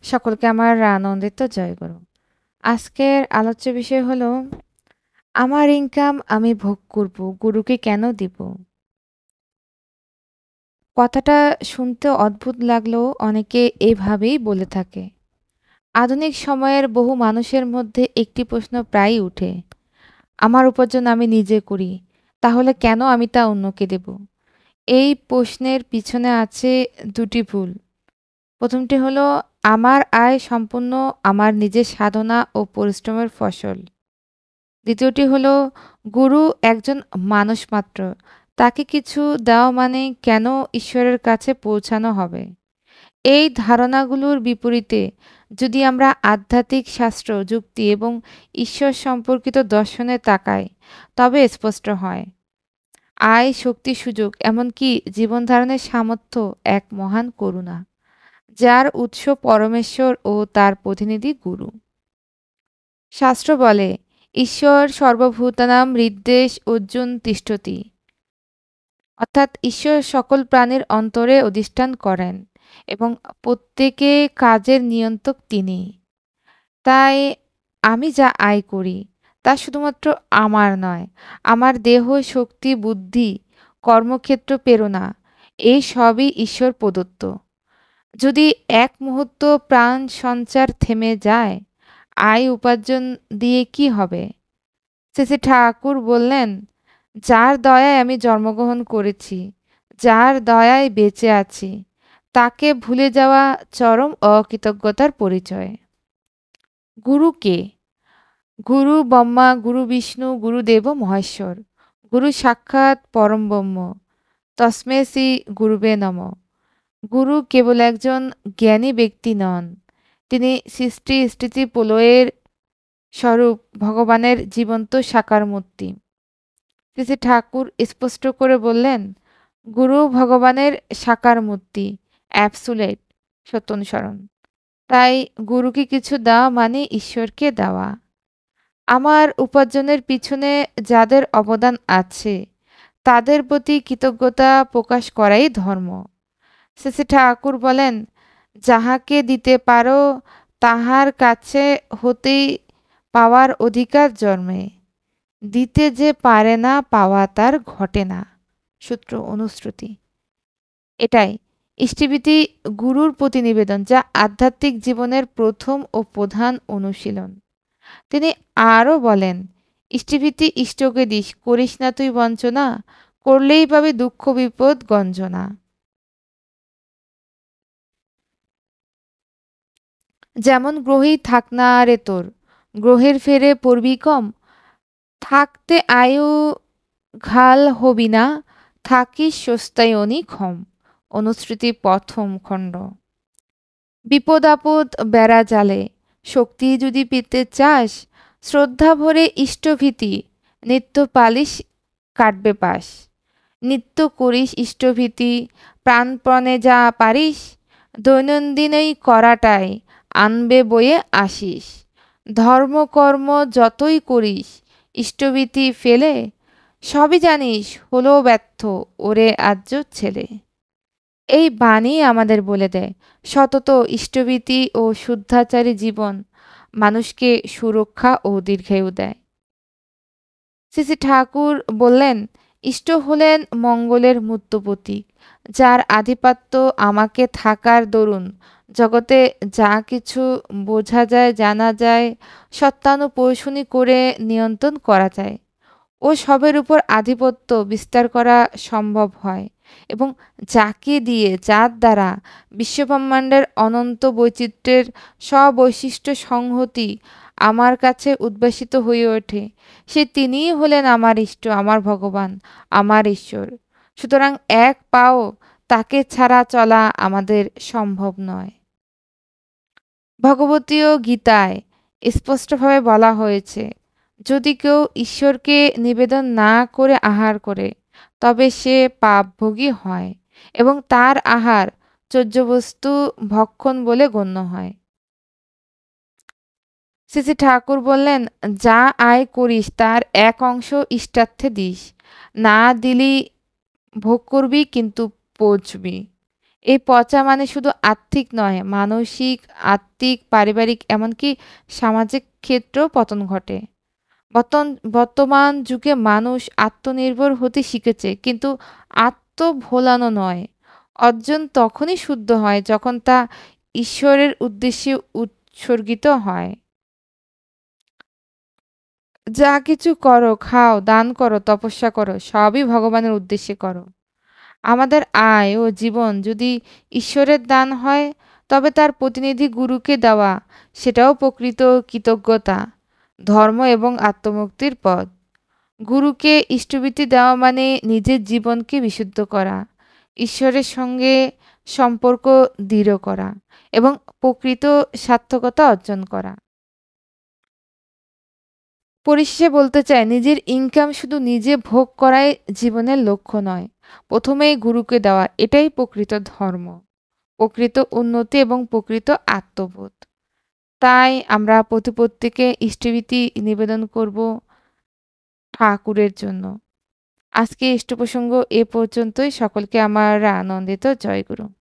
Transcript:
সকলকে আমার আনন্দিত জয়গুরু। আজকের আলোচ্য বিষয় হলো আমার ইনকাম আমি ভোগ করব, গুরুকে কেন দিব? কথাটা শুনতে অদ্ভুত লাগলেও অনেকে এভাবেই বলে থাকে। আধুনিক সময়ের বহু মানুষের মধ্যে একটি প্রশ্ন প্রায়ই উঠে, আমার উপার্জন আমি নিজে করি, তাহলে কেন আমি তা অন্যকে দেব? এই প্রশ্নের পিছনে আছে দুটি ভুল। প্রথমটি হলো আমার আয় সম্পূর্ণ আমার নিজের সাধনা ও পরিশ্রমের ফসল। দ্বিতীয়টি হলো গুরু একজন মানুষ মাত্র। তাকে কিছু দেওয়া মানে কেন ঈশ্বরের কাছে পৌঁছানো হবে? এই ধারণাগুলোর বিপরীতে যদি আমরা আধ্যাত্মিক শাস্ত্র, যুক্তি এবং ঈশ্বর সম্পর্কিত দর্শনে তাকাই, তবে স্পষ্ট হয় আয়, শক্তি, সুযোগ এমনকি জীবনধারণের সামর্থ্য এক মহান করুণা, যার উৎস পরমেশ্বর ও তার প্রতিনিধি গুরু। শাস্ত্র বলে ঈশ্বর সর্বভূতানাং হৃদ্দেশ অর্জুন তিষ্ঠতি, অর্থাৎ ঈশ্বর সকল প্রাণীর অন্তরে অধিষ্ঠান করেন এবং প্রত্যেকে কাজের নিয়ন্ত্রক তিনি। তাই আমি যা আয় করি তা শুধুমাত্র আমার নয়, আমার দেহ, শক্তি, বুদ্ধি, কর্মক্ষেত্র, প্রেরণা এই সবই ঈশ্বর প্রদত্ত। যদি এক মুহূর্ত প্রাণ সঞ্চার থেমে যায়, আয় উপার্জন দিয়ে কি হবে? শ্রী ঠাকুর বললেন, যার দয়ায় আমি জন্মগ্রহণ করেছি, যার দয়ায় বেঁচে আছি, তাকে ভুলে যাওয়া চরম অকৃতজ্ঞতার পরিচয়। গুরু কে? গুরু ব্রহ্মা, গুরু বিষ্ণু, গুরুদেব মহেশ্বর। গুরু সাক্ষাৎ পরম ব্রহ্ম, তস্মৈ শ্রী গুরুবে নমঃ। গুরু কেবল একজন জ্ঞানী ব্যক্তি নন, তিনি সৃষ্টি স্থিতি প্রলয়ের স্বরূপ, ভগবানের জীবন্ত সাকার মূর্তি। শ্রী ঠাকুর স্পষ্ট করে বললেন, গুরু ভগবানের সাকার মূর্তি, অ্যাবসুলেট সত্যানুসরণ। তাই গুরুকে কিছু দেওয়া মানে ঈশ্বরকে দেওয়া। আমার উপার্জনের পিছনে যাদের অবদান আছে তাদের প্রতি কৃতজ্ঞতা প্রকাশ করাই ধর্ম। শ্রী ঠাকুর বলেন, যাহাকে দিতে পারো তাহার কাছে হতেই পাওয়ার অধিকার জন্মে, দিতে যে পারে না পাওয়া তার ঘটে না। সূত্র অনুশ্রুতি। এটাই ইষ্টিবৃতি গুরুর প্রতি নিবেদন, যা আধ্যাত্মিক জীবনের প্রথম ও প্রধান অনুশীলন। তিনি আরও বলেন, ইষ্টিবৃতি ইষ্টকে দিস, করিস না তুই বঞ্চনা, করলেই পাবি দুঃখ বিপদ গঞ্জনা। যেমন গ্রহেই থাক না রে তোর, গ্রহের ফেরে পড়বি কম, থাকতে আয়ু ঘাল হবি না, থাকিস স্বস্তায়নী ক্ষম। অনুশ্রুতি প্রথম খণ্ড। বিপদ আপদ বেড়া জালে, শক্তি যদি পেতে চাস, শ্রদ্ধা ভরে ইষ্টভীতি, নিত্য পালিস কাটবে পাশ। নিত্য করিস ইষ্টভীতি, প্রাণপণে যা পারিস, দৈনন্দিনই করাটাই আনবে বয়ে আসিস। ধর্মকর্ম যতই করিস ইষ্টভীতি ফেলে, সবই জানিস হলো ব্যর্থ ওরে আর্য ছেলে। এই বাণী আমাদের বলে দেয় সতত ইষ্টভীতি ও শুদ্ধাচারী জীবন মানুষকে সুরক্ষা ও দীর্ঘায়ু দেয়। শ্রী ঠাকুর বললেন, ইষ্ট হলেন মঙ্গলের মূর্ত প্রতীক, যার আধিপত্য আমাকে থাকার দরুন জগতে যা কিছু বোঝা যায়, জানা যায়, সত্যানুপোষণী করে নিয়ন্ত্রণ করা যায় ও সবের উপর আধিপত্য বিস্তার করা সম্ভব হয়, এবং যাকে দিয়ে, যার দ্বারা বিশ্বব্রহ্মাণ্ডের অনন্ত বৈচিত্র্যের স্ববৈশিষ্ট্য সংহতি আমার কাছে উদ্ভাসিত হয়ে ওঠে, সে তিনিই হলেন আমার ইষ্ট, আমার ভগবান, আমার ঈশ্বর। সুতরাং এক পাও তাকে ছাড়া চলা আমাদের সম্ভব নয়। ভগবতীয় গীতায় স্পষ্টভাবে বলা হয়েছে, যদি কেউ ঈশ্বরকে নিবেদন না করে আহার করে তবে সে পাপভোগী হয় এবং তার আহার চর্যবস্তু ভক্ষণ বলে গণ্য হয়। শ্রী ঠাকুর বললেন, যা আয় করিস তার এক অংশ ইষ্টার্থে দিস, না দিলি ভোগ করবি কিন্তু পচবি। এই পচা মানে শুধু আর্থিক নয়, মানসিক, আত্মিক, পারিবারিক এমনকি সামাজিক ক্ষেত্রেও পতন ঘটে। বর্তন বর্তমান যুগে মানুষ আত্মনির্ভর হতে শিখেছে, কিন্তু আত্মভোলানো নয়। অর্জন তখনই শুদ্ধ হয় যখন তা ঈশ্বরের উদ্দেশ্যে উৎসর্গিত হয়। যা কিছু করো, খাও, দান করো, তপস্যা করো, সবই ভগবানের উদ্দেশ্যে করো। আমাদের আয় ও জীবন যদি ঈশ্বরের দান হয়, তবে তার প্রতিনিধি গুরুকে দেওয়া সেটাও প্রকৃত কৃতজ্ঞতা, ধর্ম এবং আত্মমুক্তির পথ। গুরুকে ইষ্টবৃত্তি দেওয়া মানে নিজের জীবনকে বিশুদ্ধ করা, ঈশ্বরের সঙ্গে সম্পর্ক দৃঢ় করা এবং প্রকৃত সার্থকতা অর্জন করা। পরিশেষে বলতে চাই, নিজের ইনকাম শুধু নিজে ভোগ করাই জীবনের লক্ষ্য নয়। প্রথমেই গুরুকে দেওয়া, এটাই প্রকৃত ধর্ম, প্রকৃত উন্নতি এবং প্রকৃত আত্মবোধ। তাই আমরা প্রতিপত্তিকে ইষ্টবৃত্তি নিবেদন করব ঠাকুরের জন্য। আজকে ইষ্ট প্রসঙ্গ এ পর্যন্তই। সকলকে আমার আনন্দিত জয়গুরু।